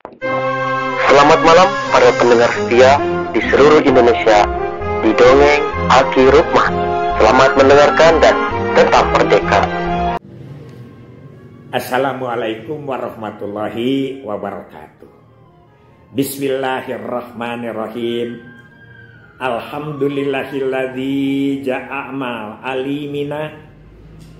Selamat malam para pendengar setia di seluruh Indonesia di Dongeng Aki Rukman. Selamat mendengarkan dan tetap merdeka. Assalamualaikum warahmatullahi wabarakatuh. Bismillahirrahmanirrahim. Alhamdulillahilladzi ja'amal alimina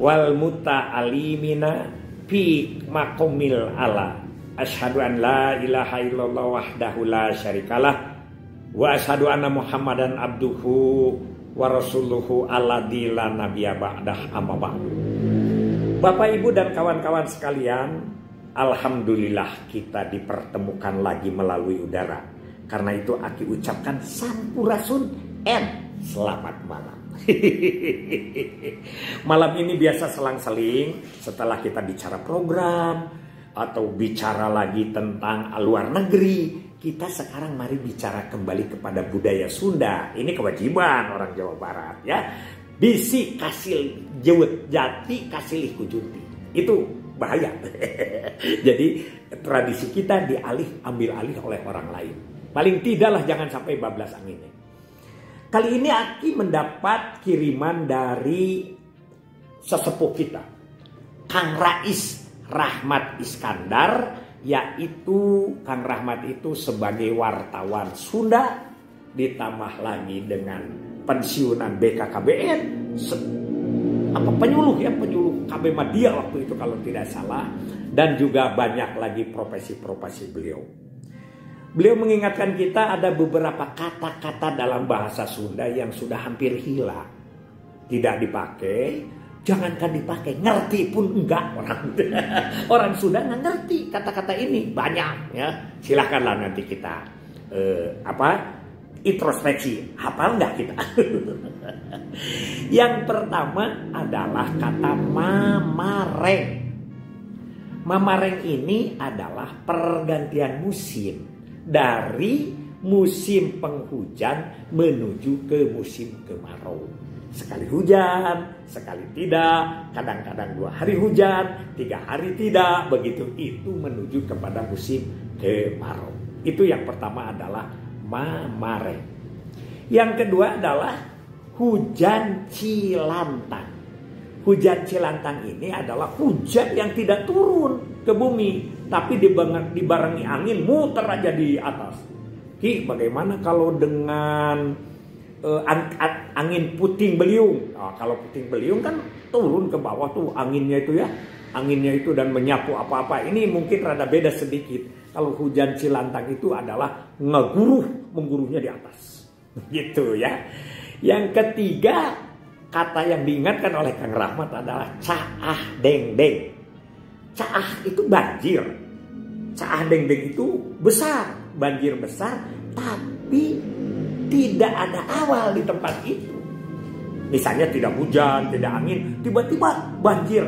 wal muta'alimina fi maqamil ala. Asyhadu an la ilaha illallah wahdahu la syarikalah wa asyhadu anna Muhammadan abduhu wa rasuluhu alladzi la nabiyya ba'dah amma ba'du. Bapak Ibu dan kawan-kawan sekalian, alhamdulillah kita dipertemukan lagi melalui udara. Karena itu Aki ucapkan sampurasun and selamat malam. Malam ini biasa selang-seling setelah kita bicara program atau bicara lagi tentang luar negeri, kita sekarang mari bicara kembali kepada budaya Sunda. Ini kewajiban orang Jawa Barat ya. Bisi kasil jewet jati kasilih kujunti. Itu bahaya. Jadi tradisi kita ambil alih oleh orang lain. Paling tidaklah jangan sampai bablas anginnya. Kali ini Aki mendapat kiriman dari sesepuh kita, Kang Rais Rahmat Iskandar, yaitu Kang Rahmat itu sebagai wartawan Sunda, ditambah lagi dengan pensiunan BKKBN, penyuluh KB Madia waktu itu kalau tidak salah, dan juga banyak lagi profesi-profesi beliau. Beliau mengingatkan kita ada beberapa kata-kata dalam bahasa Sunda yang sudah hampir hilang, tidak dipakai. Jangankan dipakai, ngerti pun enggak orang Sunda nggak ngerti kata-kata ini banyak ya. Silahkanlah nanti kita introspeksi, hafal enggak kita? Yang pertama adalah kata mamareng. Mamareng ini adalah pergantian musim dari musim penghujan menuju ke musim kemarau. Sekali hujan, sekali tidak, kadang-kadang 2 hari hujan, 3 hari tidak, begitu itu menuju kepada musim kemarau. Itu yang pertama adalah mamareng. Yang kedua adalah hujan cilantang. Hujan cilantang ini adalah hujan yang tidak turun ke bumi, tapi dibarengi angin muter aja di atas. Ki, bagaimana kalau dengan angin puting beliung? Nah, kalau puting beliung kan turun ke bawah tuh anginnya itu ya, anginnya itu dan menyapu apa-apa. Ini mungkin rada beda sedikit. Kalau hujan cilantang itu adalah mengguruhnya di atas, gitu ya. Yang ketiga kata yang diingatkan oleh Kang Rahmat adalah caah deng-deng. Caah itu banjir, caah deng-deng itu besar, banjir besar, tapi tidak ada awal di tempat itu. Misalnya tidak hujan, tidak angin, tiba-tiba banjir.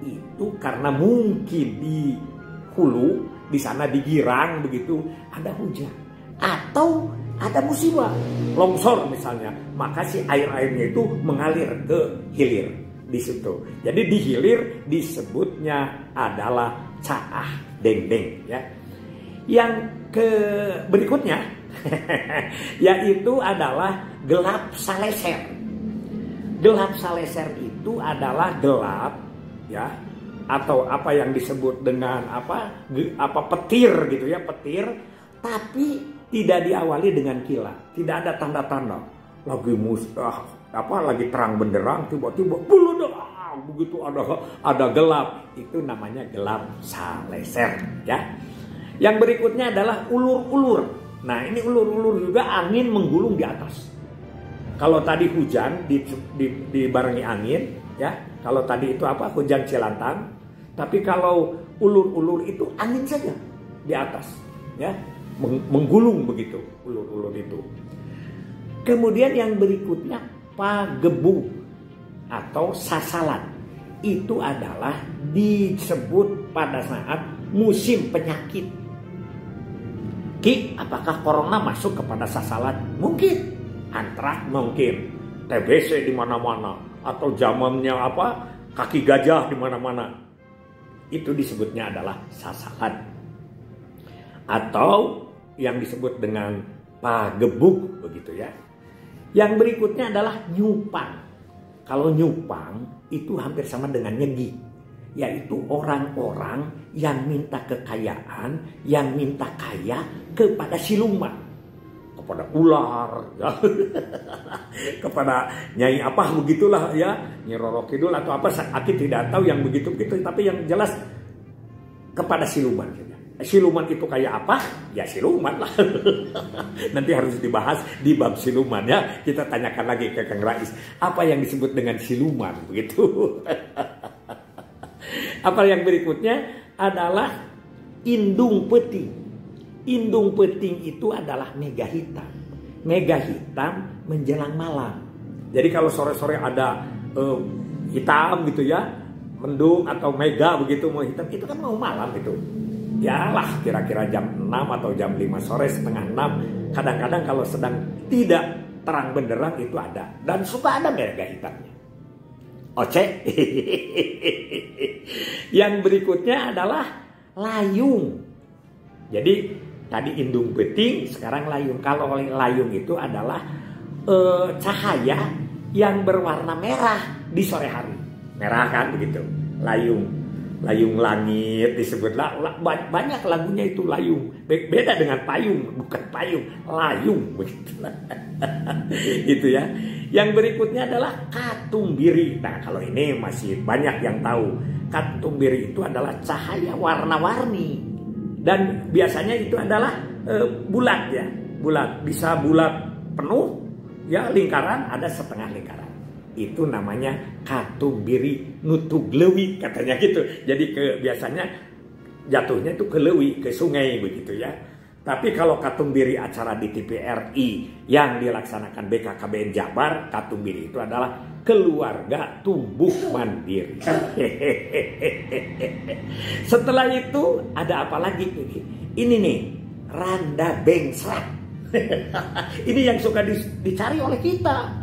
Itu karena mungkin di hulu, di sana di Girang begitu ada hujan. Atau ada musibah, longsor misalnya. Maka si air-airnya itu mengalir ke hilir di situ. Jadi di hilir disebutnya adalah caah deng-deng ya. Yang berikutnya yaitu adalah gelap saleser. Gelap saleser itu adalah gelap ya, atau apa yang disebut dengan petir gitu ya, petir, tapi tidak diawali dengan kilat, tidak ada tanda-tanda lagi terang benderang, tiba-tiba begitu ada gelap, itu namanya gelap saleser ya. Yang berikutnya adalah ulur-ulur. Nah, ini ulur-ulur juga angin menggulung di atas. Kalau tadi hujan dibarengi angin ya. Kalau tadi itu hujan cilantang. Tapi kalau ulur-ulur itu angin saja di atas ya. Menggulung begitu ulur-ulur itu. Kemudian yang berikutnya pagebu atau sasalan. Itu adalah disebut pada saat musim penyakit. Ki, apakah corona masuk kepada sasalan? Mungkin. Antrak mungkin. TBC di mana-mana. Atau zamannya kaki gajah di mana-mana. Itu disebutnya adalah sasalan. atau yang disebut dengan pagebuk begitu ya. Yang berikutnya adalah nyupang. Kalau nyupang itu hampir sama dengan nyegi, yaitu orang-orang yang minta kekayaan, yang minta kaya kepada siluman, kepada ular, ya. Kepada nyai apa begitulah ya, Nyi Roro Kidul atau apa, Aki tidak tahu yang begitu-begitu, tapi yang jelas kepada siluman. Siluman itu kayak apa? Ya siluman lah. Nanti harus dibahas di bab siluman ya. Kita tanyakan lagi ke Kang Rais, apa yang disebut dengan siluman begitu. Apa yang berikutnya adalah indung peting. Indung peting itu adalah mega hitam. Mega hitam menjelang malam. Jadi kalau sore-sore ada hitam gitu ya, mendung atau mega begitu mau hitam, itu kan mau malam itu. Ya lah kira-kira jam 6 atau jam 5 sore, setengah 6. Kadang-kadang kalau sedang tidak terang benderang itu ada. Dan suka ada mega hitamnya. Oce. Yang berikutnya adalah layung. Jadi tadi indung peting, sekarang layung. Kalau layung itu adalah cahaya yang berwarna merah di sore hari. Merah kan begitu. Layung. Layung langit disebutlah, banyak lagunya itu layung. Beda dengan payung, bukan payung, layung begitu. Gitu ya. Yang berikutnya adalah katumbiri. Nah, kalau ini masih banyak yang tahu. Katumbiri itu adalah cahaya warna-warni. Dan biasanya itu adalah bulat ya. Bulat, bisa bulat penuh ya, lingkaran, ada setengah lingkaran. Itu namanya katumbiri nutug lewi katanya gitu. Jadi biasanya jatuhnya itu ke lewi, ke sungai begitu ya. Tapi kalau katumbiri acara di TVRI yang dilaksanakan BKKBN Jabar, katumbiri itu adalah keluarga tumbuh mandiri. Setelah itu ada apa lagi? Ini nih, randa bengsrat. Ini yang suka dicari oleh kita.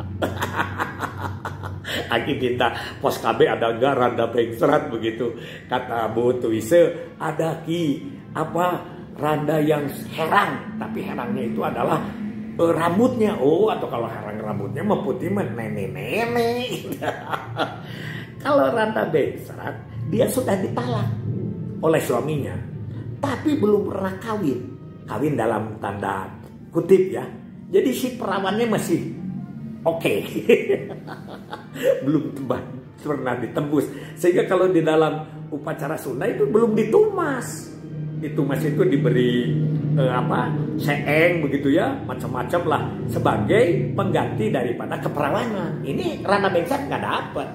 Aki minta pos KB ada enggak randa bengsrat begitu. Kata Bu Tuise, ada Ki apa randa yang herang, tapi herangnya itu adalah rambutnya. Oh, atau kalau herang rambutnya memputih nenek-nenek. Kalau randa bengsrat dia sudah ditalak oleh suaminya, tapi belum pernah kawin. Kawin dalam tanda kutip ya. Jadi si perawannya masih oke. Belum pernah ditembus. Sehingga kalau di dalam upacara Sunda itu belum ditumas. Ditumas itu diberi seeng begitu ya, macam-macam lah sebagai pengganti daripada keperawanan. Ini randa bengsrat nggak dapat.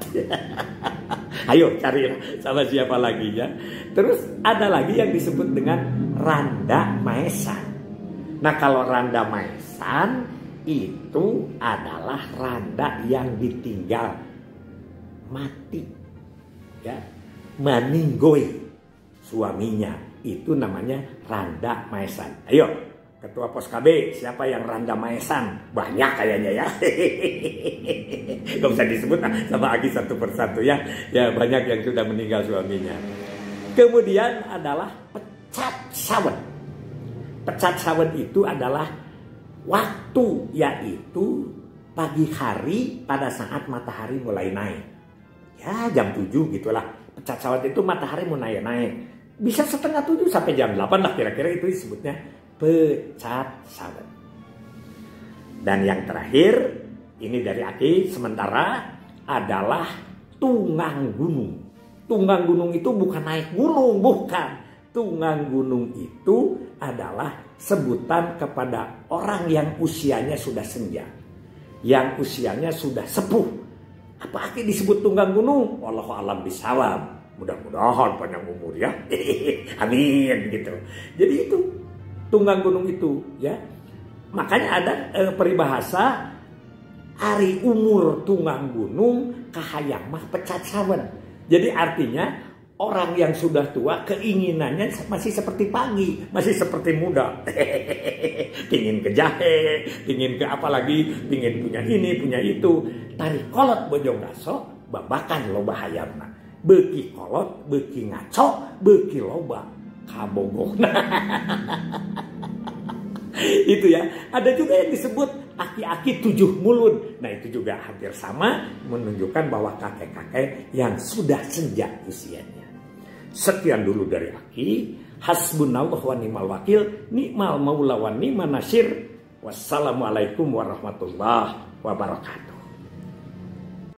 Ayo cari sama siapa lagi ya. Terus ada lagi yang disebut dengan randa maesan. Nah kalau randa maesan itu adalah randa yang ditinggal mati ya, meninggoy suaminya, itu namanya randa maesan. Ayo ketua pos KB, siapa yang randa maesan? Banyak kayaknya ya. Gak usah disebut sama Aki satu persatu ya. Ya banyak yang sudah meninggal suaminya. Kemudian adalah pecat sawen. Pecat sawen itu adalah waktu, yaitu pagi hari pada saat matahari mulai naik. Ya jam 7 gitulah. Pecat sawen itu matahari mulai naik. Bisa setengah 7 sampai jam 8 lah kira-kira, itu disebutnya pecat sawen. Dan yang terakhir, ini dari Aki sementara, adalah tunggang gunung. Tunggang gunung itu bukan naik gunung, bukan. Tunggang gunung itu adalah sebutan kepada orang yang usianya sudah senja, yang usianya sudah sepuh. Apa Aki disebut tunggang gunung? Wallahu a'lam bishawab. Mudah-mudahan panjang umur ya. Amin gitu. Jadi itu tunggang gunung itu ya. Makanya ada peribahasa ari umur tunggang gunung kahayang mah pecat sawen. Jadi artinya orang yang sudah tua keinginannya masih seperti pagi, masih seperti muda. Pingin ke jahe, pingin ke apa lagi, pingin punya ini, punya itu. Tarik kolot bojong gaso, babakan loba hayamna. Beuki kolot, beuki ngaco, beuki loba kabogoh. Itu ya. Ada juga yang disebut aki-aki 7 mulun. Nah itu juga hampir sama, menunjukkan bahwa kakek-kakek yang sudah senja usianya. Sekian dulu dari Aki. Hasbunallah wa ni'mal wakil, ni'mal maula wa ni'man nasir. Wassalamualaikum warahmatullahi wabarakatuh.